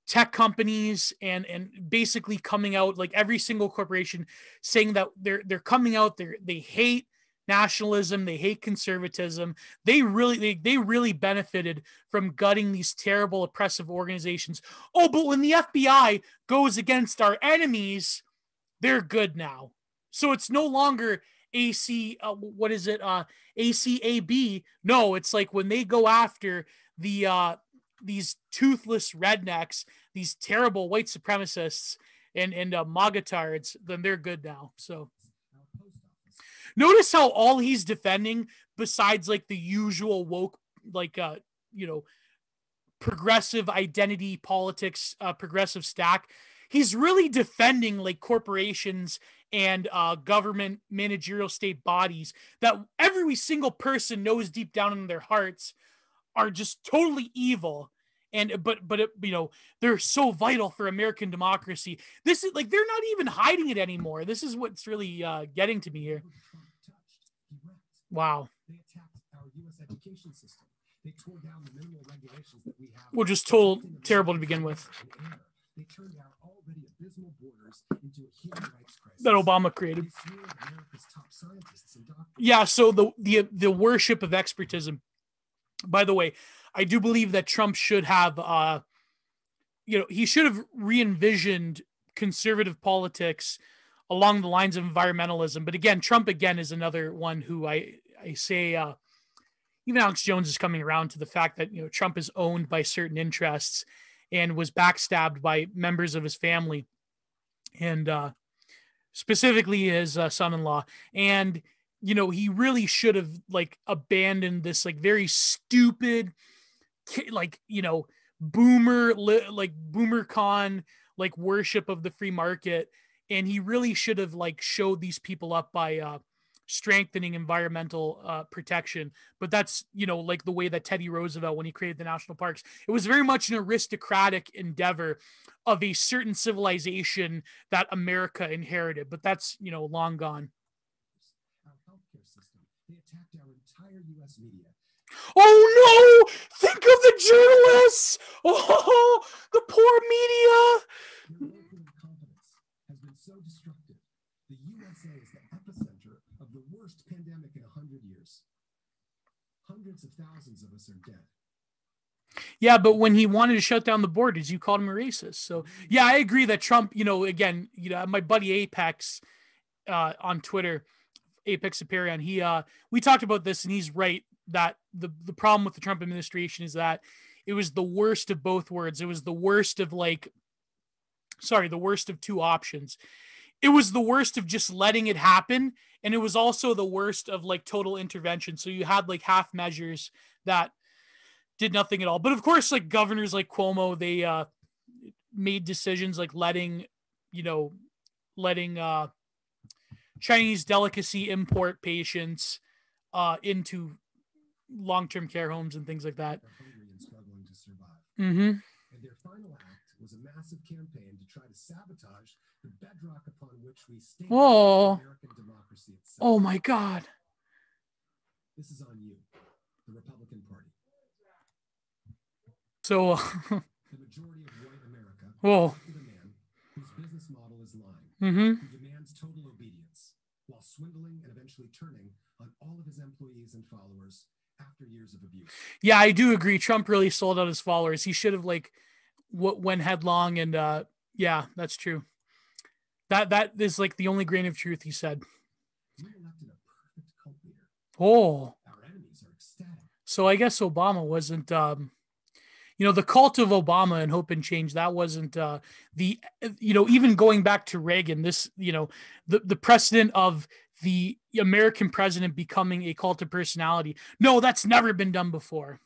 tech companies and basically coming out, like every single corporation saying that they're coming out, they hate nationalism, they hate conservatism. They really benefited from gutting these terrible oppressive organizations. Oh, but when the FBI goes against our enemies, they're good now. So it's no longer ACAB. No, it's like when they go after these toothless rednecks, these terrible white supremacists and MAGA-tards, then they're good now. So notice how all he's defending, besides like the usual woke, like progressive identity politics, progressive stack, he's really defending like corporations and government managerial state bodies that every single person knows deep down in their hearts are just totally evil. And but they're so vital for American democracy. This is like, they're not even hiding it anymore. This is what's really getting to me here. Wow. They attacked our U.S. education system. They tore down the minimal regulations that we have. Well, just terrible to begin with. They turned our already abysmal borders into a human rights crisis that Obama created. America's top scientists and doctors. Yeah, so the worship of expertism. By the way, I do believe that Trump should have, he should have re-envisioned conservative politics along the lines of environmentalism. But again, Trump is another one who I say, even Alex Jones is coming around to the fact that, Trump is owned by certain interests and was backstabbed by members of his family, and specifically his son-in-law. And, he really should have like abandoned this like very stupid, boomer con, like worship of the free market. And he really should have like showed these people up by strengthening environmental protection. But that's, like the way that Teddy Roosevelt, when he created the national parks, it was very much an aristocratic endeavor of a certain civilization that America inherited. But that's, long gone. Our healthcare system, they attacked our entire U.S. media. Oh no! Think of the journalists! Oh, the poor media! Your local incompetence has been so destructive. The USA is the epicenter of the worst pandemic in 100 years. Hundreds of thousands of us are dead. Yeah, but when he wanted to shut down the borders, you called him a racist. So yeah, I agree that Trump, again, my buddy Apex on Twitter, Apex Aperion, we talked about this, and he's right that the problem with the Trump administration is that it was the worst of both worlds. It was the worst of the worst of two options. It was the worst of just letting it happen, and it was also the worst of like total intervention. So you had like half measures that did nothing at all. But of course, like governors like Cuomo, they made decisions like letting Chinese delicacy import patients into long-term care homes and things like that. They're hungry and struggling to survive. Mm-hmm. And their final act was a massive campaign to try to sabotage the bedrock upon which we stand American democracy itself. Oh my God. This is on you, the Republican Party. So the majority of white America elected a man whose business model is lying, mm-hmm. who demands total obedience, while swindling and eventually turning on all of his employees and followers after years of abuse. Yeah, I do agree. Trump really sold out his followers. He should have went headlong and Yeah, that's true. That is like the only grain of truth he said. We elected a perfect cult leader. Oh. Our enemies are ecstatic. So I guess Obama wasn't, the cult of Obama and hope and change, that wasn't even going back to Reagan, this, the precedent of the American president becoming a cult of personality. No, that's never been done before.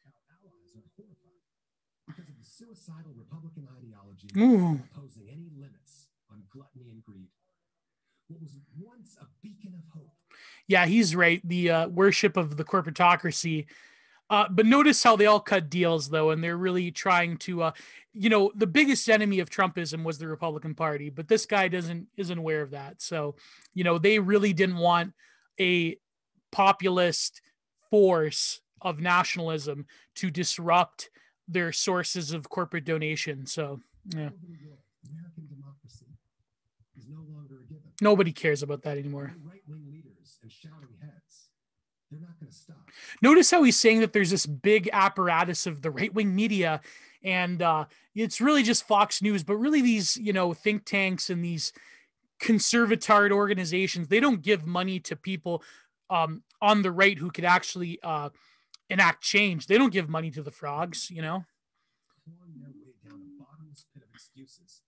Our allies are horrified because of the suicidal Republican ideology imposing any limits on gluttony and greed. What was once a beacon of hope. Yeah, he's right. The worship of the corporatocracy. But notice how they all cut deals, though, and they're really trying to, the biggest enemy of Trumpism was the Republican Party, but this guy isn't aware of that. So, they really didn't want a populist force of nationalism to disrupt their sources of corporate donation. So, yeah. American democracy is no longer a given. Nobody cares about that anymore. Right-wing leaders and shouting heads. They're not going to stop. Notice how he's saying that there's this big apparatus of the right-wing media, and it's really just Fox News, but really these, think tanks and these conservatard organizations, they don't give money to people on the right who could actually enact change. They don't give money to the frogs, Clawing their way down a bottomless pit of excuses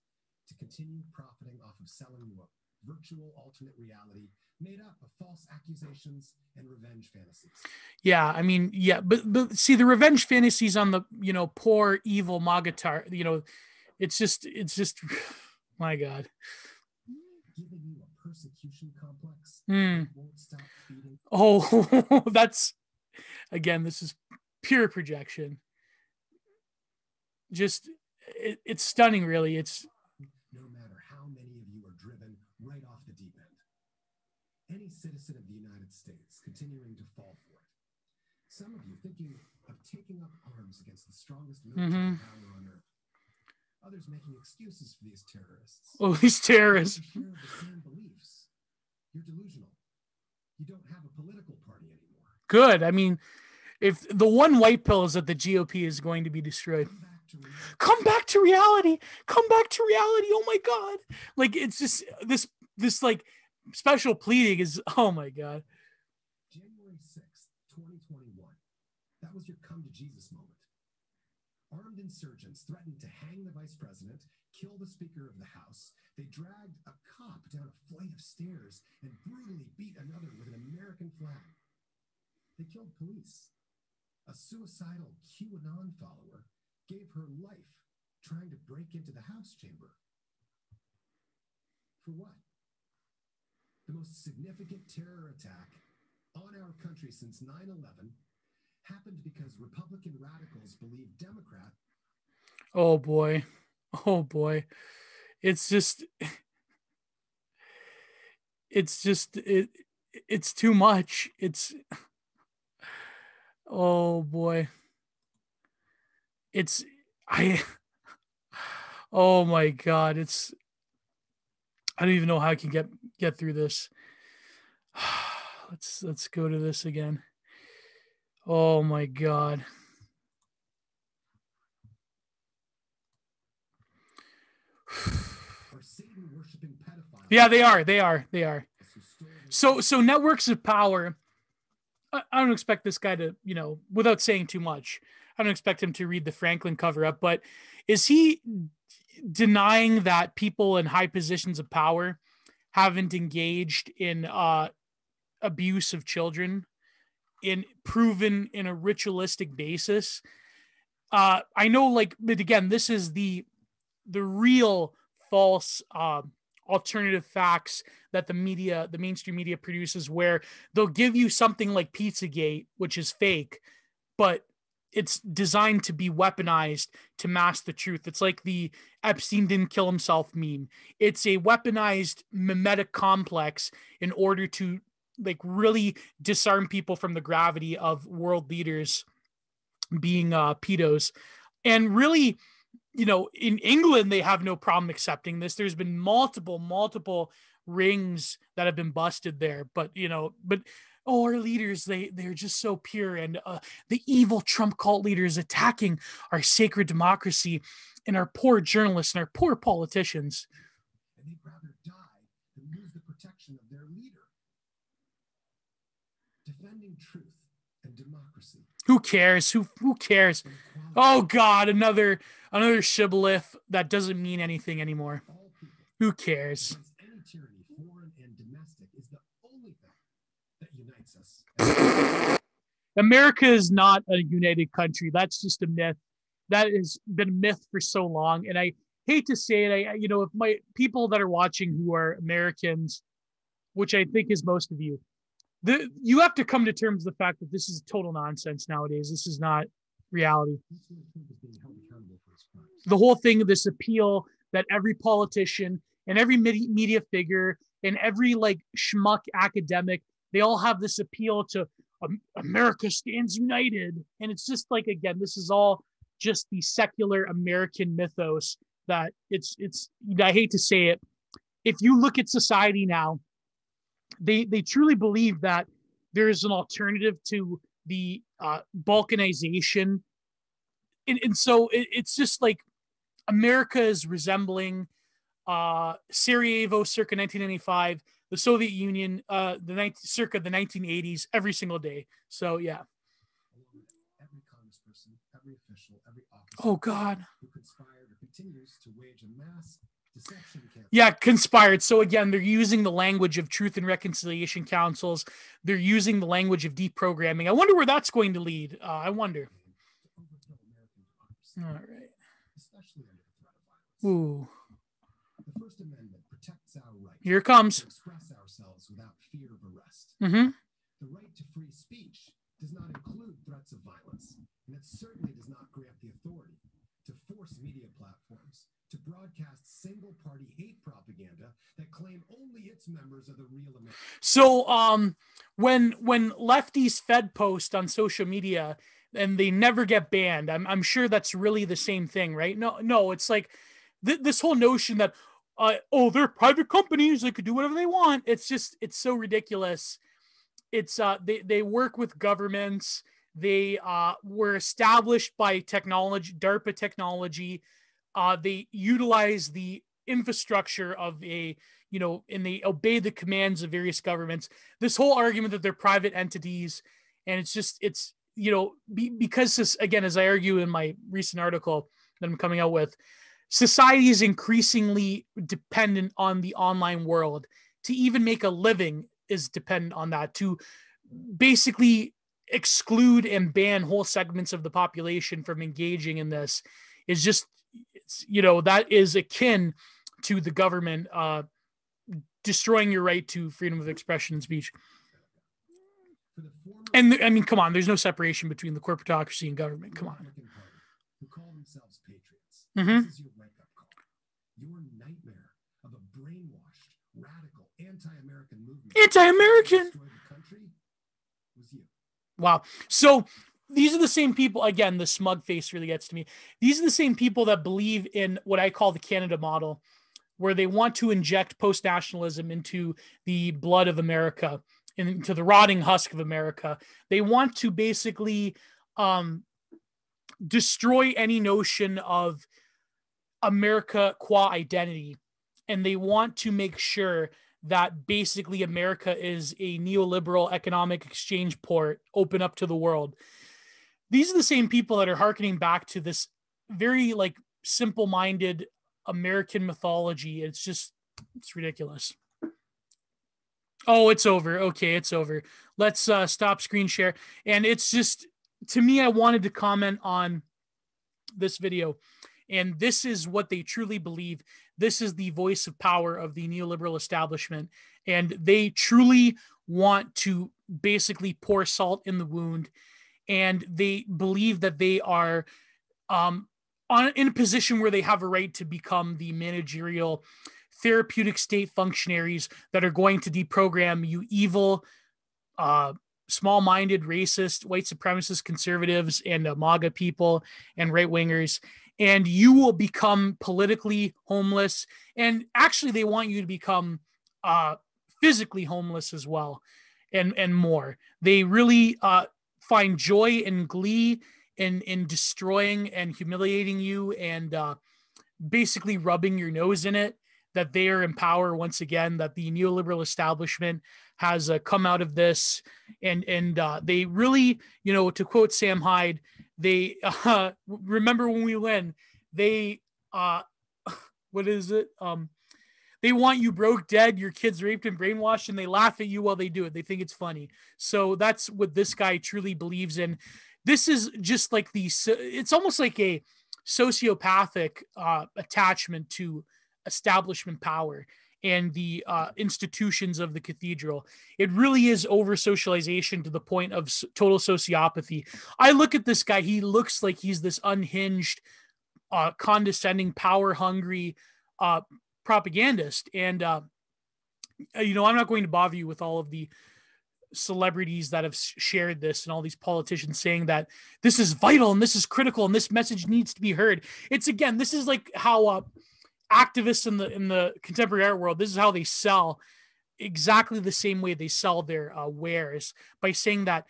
to continue profiting off of selling you a virtual alternate reality made up of false accusations and revenge fantasies. Yeah, I mean, yeah, but see, the revenge fantasies on the, poor evil Magatar, it's just my God. Giving you a persecution complex. Won't stop feeding. Oh, that's, again, this is pure projection. Just, it's stunning, really. It's no matter how many of you are driven right off the deep end. Any citizen of the United States continuing to fall for it. Some of you thinking of taking up arms against the strongest military power on earth. Others making excuses for these terrorists. Oh, these terrorists. You share the same beliefs. You're delusional. You don't have a political party anymore. Good. I mean, if the one white pill is that the GOP is going to be destroyed. Come back to reality. Come back to reality. Oh my God. Like, it's just this like special pleading is, oh my God. January 6th, 2021. That was your come to Jesus moment. Armed insurgents threatened to hang the vice president, kill the Speaker of the House. They dragged a cop down a flight of stairs and brutally beat another with an American flag. They killed police. A suicidal QAnon follower gave her life trying to break into the House chamber. For what? The most significant terror attack on our country since 9/11 happened because Republican radicals believe Democrat. Oh boy. Oh boy. It's too much. Oh boy. Oh my God. I don't even know how I can get through this. Let's go to this again. Oh my God. Yeah, they are. So networks of power. I don't expect this guy to, without saying too much, I don't expect him to read the Franklin cover up, but is he denying that people in high positions of power haven't engaged in abuse of children proven in a ritualistic basis? I know, but again, this is the real false alternative facts that the mainstream media produces, where they'll give you something like Pizzagate, which is fake, but it's designed to be weaponized to mask the truth. It's like the Epstein didn't kill himself meme. It's a weaponized mimetic complex in order to really disarm people from the gravity of world leaders being pedos. And really, in England, they have no problem accepting this. There's been multiple rings that have been busted there, but oh, our leaders, they're just so pure, and the evil Trump cult leaders attacking our sacred democracy and our poor journalists and our poor politicians. And they'd rather die than lose the protection of their leader. Defending truth and democracy. Who cares? Who cares? Oh God, another shibboleth that doesn't mean anything anymore. Who cares? Any tyranny, foreign and domestic, is the only thing that unites us. America is not a united country. That's just a myth. That has been a myth for so long. And I hate to say it, if my people that are watching who are Americans, which I think is most of you, you have to come to terms with the fact that this is total nonsense nowadays. This is not reality. The whole thing of this appeal that every politician and every media figure and every like schmuck academic, they all have this appeal to America stands united. And it's just like, again, this is all just the secular American mythos that it's, I hate to say it. If you look at society now, they truly believe that there is an alternative to the balkanization. And so it's just like America is resembling Sarajevo circa 1995, the Soviet Union circa the 1980s every single day. So, yeah. Every congressperson, every official, every officer, oh, God. who conspired or continues to wage a mass deception campaign. Yeah, conspired. So again, they're using the language of truth and reconciliation councils. They're using the language of deprogramming. I wonder where that's going to lead. I wonder. All right. Especially under the threat of violence. Ooh. The First Amendment protects our right Here it comes. to express ourselves without fear of arrest. Mm-hmm. The right to free speech does not include threats of violence, and it certainly does not grant the authority to force media platforms to broadcast single-party hate propaganda that claim only its members are the real Americans. So, when lefties Fed post on social media and they never get banned, I'm sure that's really the same thing, right? No, it's like this whole notion that they're private companies, they could do whatever they want. It's so ridiculous. It's they work with governments. They were established by technology, DARPA technology. They utilize the infrastructure of and they obey the commands of various governments. This whole argument that they're private entities, and it's because this, again, as I argue in my recent article that I'm coming out with, society is increasingly dependent on the online world. To even make a living is dependent on that. To basically exclude and ban whole segments of the population from engaging in this is just, that is akin to the government destroying your right to freedom of expression and speech. And I mean, come on, there's no separation between the corporatocracy and government. Come on. Who call themselves patriots. Mm-hmm. This is your wake-up call. Your nightmare of a brainwashed, radical, anti-American movement. Anti-American. Destroy the country was you. Wow. So these are the same people, again, the smug face really gets to me. These are the same people that believe in what I call the Canada model, where they want to inject post-nationalism into the blood of America, into the rotting husk of America. They want to basically destroy any notion of America qua identity. And they want to make sure that basically America is a neoliberal economic exchange port open up to the world. These are the same people that are hearkening back to this very like simple-minded American mythology. It's ridiculous. Oh, it's over. Okay, it's over. Let's stop screen share. And it's just, to me, I wanted to comment on this video. And this is what they truly believe. This is the voice of power of the neoliberal establishment. And they truly want to basically pour salt in the wound. And they believe that they are in a position where they have a right to become the managerial therapeutic state functionaries that are going to deprogram you evil, small-minded, racist, white supremacist conservatives and MAGA people and right-wingers. And you will become politically homeless. And actually, they want you to become physically homeless as well. and more. They really find joy and glee in destroying and humiliating you and basically rubbing your nose in it, that they are in power once again, that the neoliberal establishment has come out of this. And they really, to quote Sam Hyde, they remember when we win, they, what is it? They want you broke, dead, your kids raped and brainwashed, and they laugh at you while they do it. They think it's funny. So that's what this guy truly believes in. This is just like it's almost like a sociopathic attachment to establishment power and the institutions of the cathedral. It really is over socialization to the point of total sociopathy. I look at this guy, he looks like he's this unhinged, condescending, power hungry propagandist. And, I'm not going to bother you with all of the celebrities that have shared this and all these politicians saying that this is vital and this is critical and this message needs to be heard. It's, again, this is like how activists in the contemporary art world, this is how they sell, exactly the same way they sell their wares, by saying that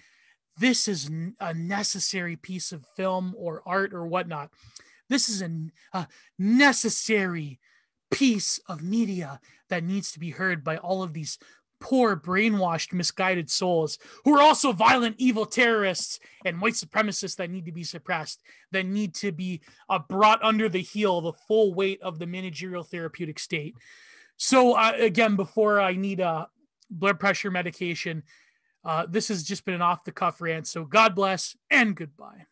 this is a necessary piece of film or art or whatnot. This is a necessary piece of media that needs to be heard by all of these poor, brainwashed, misguided souls who are also violent, evil terrorists and white supremacists that need to be suppressed, that need to be brought under the heel, the full weight of the managerial therapeutic state. So again, before I need a blood pressure medication, this has just been an off-the-cuff rant. So God bless and goodbye.